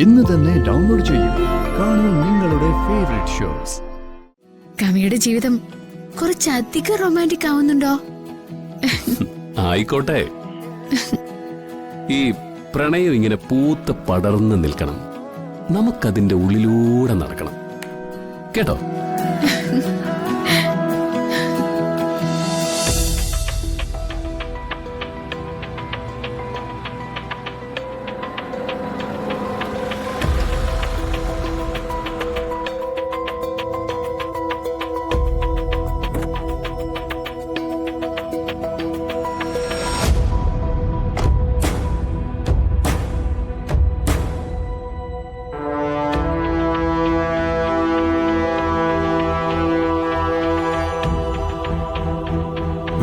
ഇന്ന് തന്നെ ഡൗൺലോഡ് ചെയ്യൂ. കാണൂ നിങ്ങളുടെ ഫേവറേറ്റ് ഷോസ്. കമിയുടെ ജീവിതം കുറച്ചധികം റൊമാൻറ്റിക് ആവുന്നുണ്ടോ? ആയിക്കോട്ടെ. ഈ പ്രണയം ഇങ്ങനെ പൂത്ത് പടർന്ന് നിൽക്കണം. നമുക്കതിന്റെ ഉള്ളിലൂടെ നടക്കണം കേട്ടോ.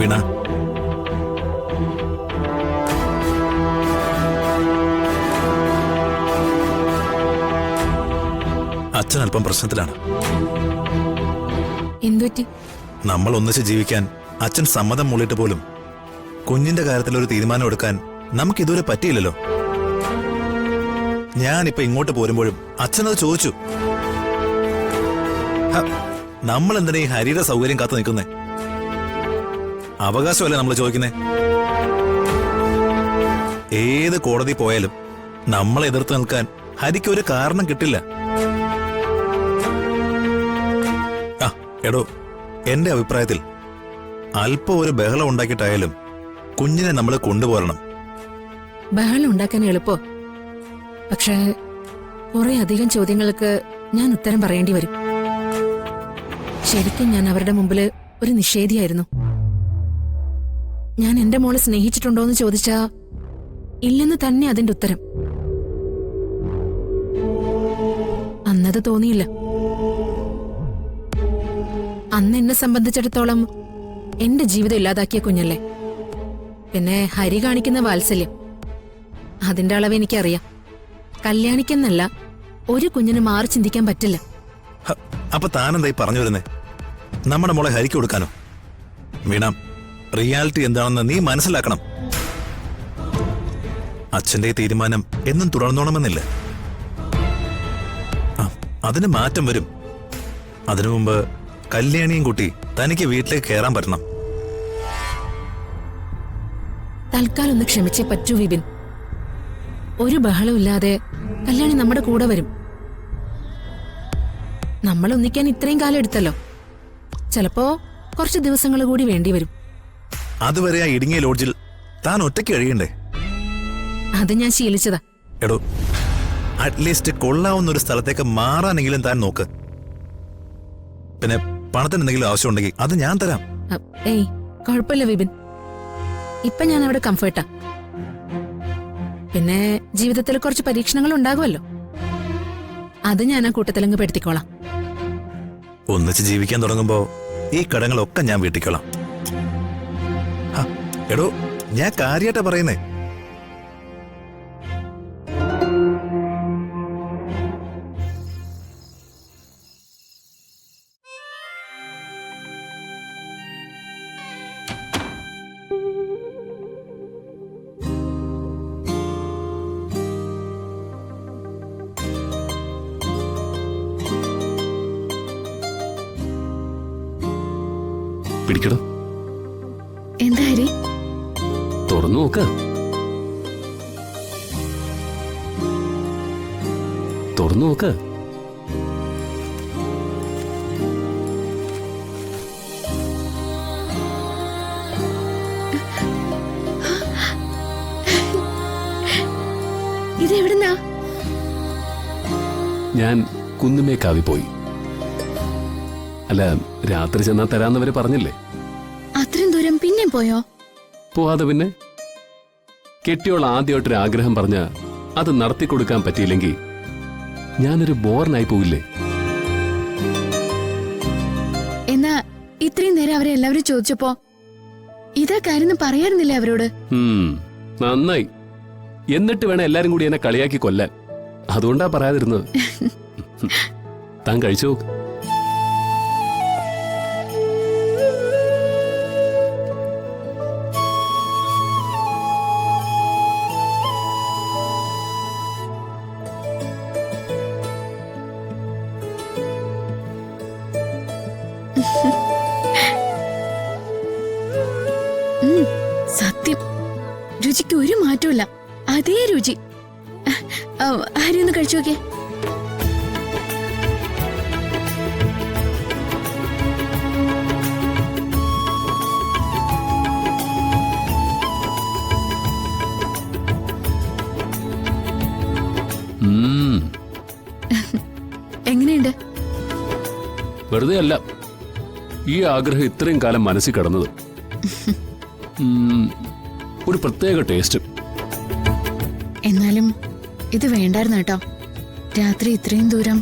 വീണ, അച്ഛൻ അല്പം പ്രശ്നത്തിലാണ്. എന്തുപറ്റി? നമ്മൾ ഒന്നിച്ച് ജീവിക്കാൻ അച്ഛൻ സമ്മതം മൂളിയിട്ട് പോലും കുഞ്ഞിന്റെ കാര്യത്തിൽ ഒരു തീരുമാനം എടുക്കാൻ നമുക്കിതുവരെ പറ്റിയില്ലല്ലോ. ഞാനിപ്പോ ഇങ്ങോട്ട് പോരുമ്പോഴും അച്ഛനത് ചോദിച്ചു. നമ്മൾ എന്തിനാ ഈ ഹരിയുടെ സൗകര്യം കാത്തു നിൽക്കുന്നേ? അവകാശമല്ലേ നമ്മൾ ചോദിക്കുന്നേ? ഏത് കോടതി പോയാലും നമ്മളെ എതിർത്ത് നിൽക്കാൻ ഹരിക്ക് ഒരു കാരണം കിട്ടില്ല. എടോ, എന്റെ അഭിപ്രായത്തിൽ അല്പം ഒരു ബഹളം ഉണ്ടാക്കിയിട്ടായാലും കുഞ്ഞിനെ നമ്മൾ കൊണ്ടുപോരണം. ബഹളം ഉണ്ടാക്കാൻ എളുപ്പോ, പക്ഷേ കുറെ അധികം ചോദ്യങ്ങൾക്ക് ഞാൻ ഉത്തരം പറയേണ്ടി വരും. ശരിക്കും ഞാൻ അവരുടെ മുമ്പില് ഒരു നിഷേധിയായിരുന്നു. ഞാൻ എന്റെ മോളെ സ്നേഹിച്ചിട്ടുണ്ടോന്ന് ചോദിച്ചാ ഇല്ലെന്ന് തന്നെ അതിന്റെ ഉത്തരം. അന്നത് തോന്നിയില്ല. അന്ന് എന്നെ സംബന്ധിച്ചിടത്തോളം എന്റെ ജീവിതം ഇല്ലാതാക്കിയ കുഞ്ഞല്ലേ. പിന്നെ ഹരി കാണിക്കുന്ന വാത്സല്യം, അതിന്റെ അളവ് എനിക്കറിയാം. കല്യാണിക്കെന്നല്ല, ഒരു കുഞ്ഞിന് മാറി ചിന്തിക്കാൻ പറ്റില്ല. അപ്പൊ താനെന്തായി പറഞ്ഞു വരുന്നേ? നമ്മുടെ മോളെ ഹരിക്ക് കൊടുക്കാനോ? വീണ, റിയാലിറ്റി എന്താണെന്ന് നീ മനസ്സിലാക്കണം. അച്ഛന്റെ തീരുമാനം എന്നും തുടർന്നോണമെന്നില്ല. അതിന് മാറ്റം വരും. അതിനു മുമ്പ് കല്യാണിയും കുട്ടി തനിക്ക് വീട്ടിലേക്ക് കയറാൻ പറ്റണം. തൽക്കാലം ഒന്ന് ക്ഷമിച്ചേ പറ്റൂ വിപിൻ. ഒരു ബഹളം ഇല്ലാതെ കല്യാണി നമ്മുടെ കൂടെ വരും. നമ്മൾ ഒന്നിക്കാൻ ഇത്രയും കാലം എടുത്തല്ലോ. ചിലപ്പോ കുറച്ച് ദിവസങ്ങൾ കൂടി വേണ്ടി വരും. അതുവരെ ആ ഇടുങ്ങിയ ലോഡ്ജിൽ താൻ ഒറ്റയ്ക്ക് കഴിയണ്ടേ? അത് ഞാൻ ശീലിച്ചതാ. എടോ, അറ്റ്ലീസ്റ്റ് കൊള്ളാവുന്ന ഒരു സ്ഥലത്തേക്ക് മാറാനെങ്കിലും താൻ നോക്ക്. പിന്നെ പണത്തിന് എന്തെങ്കിലും ആവശ്യമുണ്ടെങ്കിൽ അത് ഞാൻ തരാം. ഏയ്, കുഴപ്പമില്ല വിപിൻ. ഇപ്പൊ ഞാൻ അവിടെ കംഫർട്ടാ. പിന്നെ ജീവിതത്തിൽ കുറച്ച് പരീക്ഷണങ്ങൾ ഉണ്ടാകുമല്ലോ, അത് ഞാൻ ആ കൂട്ടത്തിലങ്ങ് പെടുത്തിക്കോളാം. ഒന്നിച്ച് ജീവിക്കാൻ തുടങ്ങുമ്പോ ഈ കടങ്ങളൊക്കെ ഞാൻ വീട്ടിക്കോളാം. എടോ, ഞാൻ കാര്യമായിട്ടാ പറയുന്നേ. പിടിക്കടോ. എന്താ ഹരി? തുറന്നു നോക്ക. തുറന്നു നോക്ക. ഇതെവിടുന്നാ? ഞാൻ കുന്നുമേക്കാവി പോയി. അല്ല, രാത്രി ചെന്നാ തരാന്നവര് പറഞ്ഞില്ലേ. അത്രയും ദൂരം പിന്നെ പോയോ? പോവാതെ പിന്നെ. കെട്ടിയോൾ ആദ്യമായിട്ടൊരു ആഗ്രഹം പറഞ്ഞ അത് നടത്തിക്കൊടുക്കാൻ പറ്റിയില്ലെങ്കിൽ ഞാനൊരു ബോറിനായി പോവില്ലേ? എന്നാ ഇത്രയും നേരം അവരെ എല്ലാവരും ചോദിച്ചപ്പോ ഇതാ കാര്യം പറയാറുന്നില്ലേ അവരോട്? നന്നായി. എന്നിട്ട് വേണം എല്ലാരും കൂടി എന്നെ കളിയാക്കി കൊല്ലാൻ. അതുകൊണ്ടാ പറയാതിരുന്നത്. താൻ കഴിച്ചു നോക്ക്. രുചിക്ക് ഒരു മാറ്റമില്ല, അതേ രുചി. ഹരി ഒന്ന് കഴിച്ചു നോക്കിയേ. എങ്ങനെയുണ്ട്? വെറുതെ അല്ല ഈ ആഗ്രഹം ഇത്രയും കാലം മനസ്സിൽ കിടന്നത്. ഒരു പ്രത്യേക ടേസ്റ്റ്. എന്നാലും ഇത് വേണ്ടായിരുന്നു കേട്ടോ, രാത്രി ഇത്രയും ദൂരം.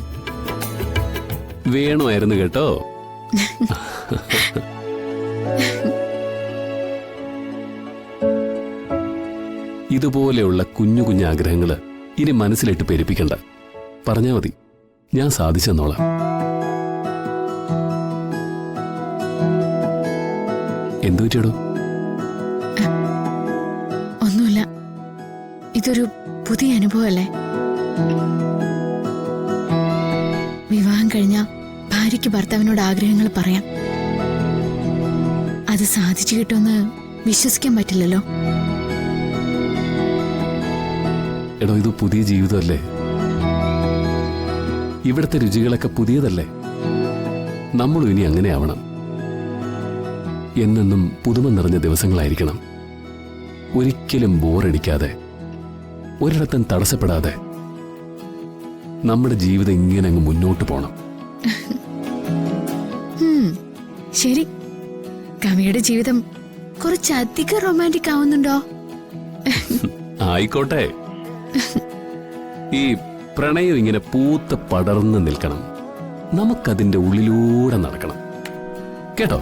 വേണമായിരുന്നു കേട്ടോ. ഇതുപോലെയുള്ള കുഞ്ഞു കുഞ്ഞു ആഗ്രഹങ്ങള് ഇനി മനസ്സിലിട്ട് പെരുപ്പിക്കണ്ട. പറഞ്ഞാ മതി, ഞാൻ സാധിച്ചെന്നോളാം. എന്തു പറ്റിയടോ? ഒന്നുമില്ല, ഇതൊരു പുതിയ അനുഭവമല്ലേ. വിവാഹം കഴിഞ്ഞ ഭാര്യയ്ക്ക് ഭർത്താവിനോട് ആഗ്രഹങ്ങൾ പറയാം. അത് സാധിച്ചു കിട്ടുമെന്ന് വിശ്വസിക്കാൻ പറ്റില്ലല്ലോ. എടോ, ഇത് പുതിയ ജീവിതമല്ലേ, ഇവിടുത്തെ രുചികളൊക്കെ പുതിയതല്ലേ. നമ്മളും ഇനി അങ്ങനെ ആവണം. എന്നെന്നും പുതുമ നിറഞ്ഞ ദിവസങ്ങളായിരിക്കണം. ഒരിക്കലും ബോറടിക്കാതെ, ഒരിടത്തും തടസ്സപ്പെടാതെ നമ്മുടെ ജീവിതം ഇങ്ങനെ അങ്ങ് മുന്നോട്ട് പോണം. ശരി, കവിയുടെ ജീവിതം കുറച്ചധികം റൊമാൻറ്റിക് ആവുന്നുണ്ടോ? ആയിക്കോട്ടെ. ഈ പ്രണയം ഇങ്ങനെ പൂത്ത് പടർന്ന് നിൽക്കണം. നമുക്കതിന്റെ ഉള്ളിലൂടെ നടക്കണം കേട്ടോ.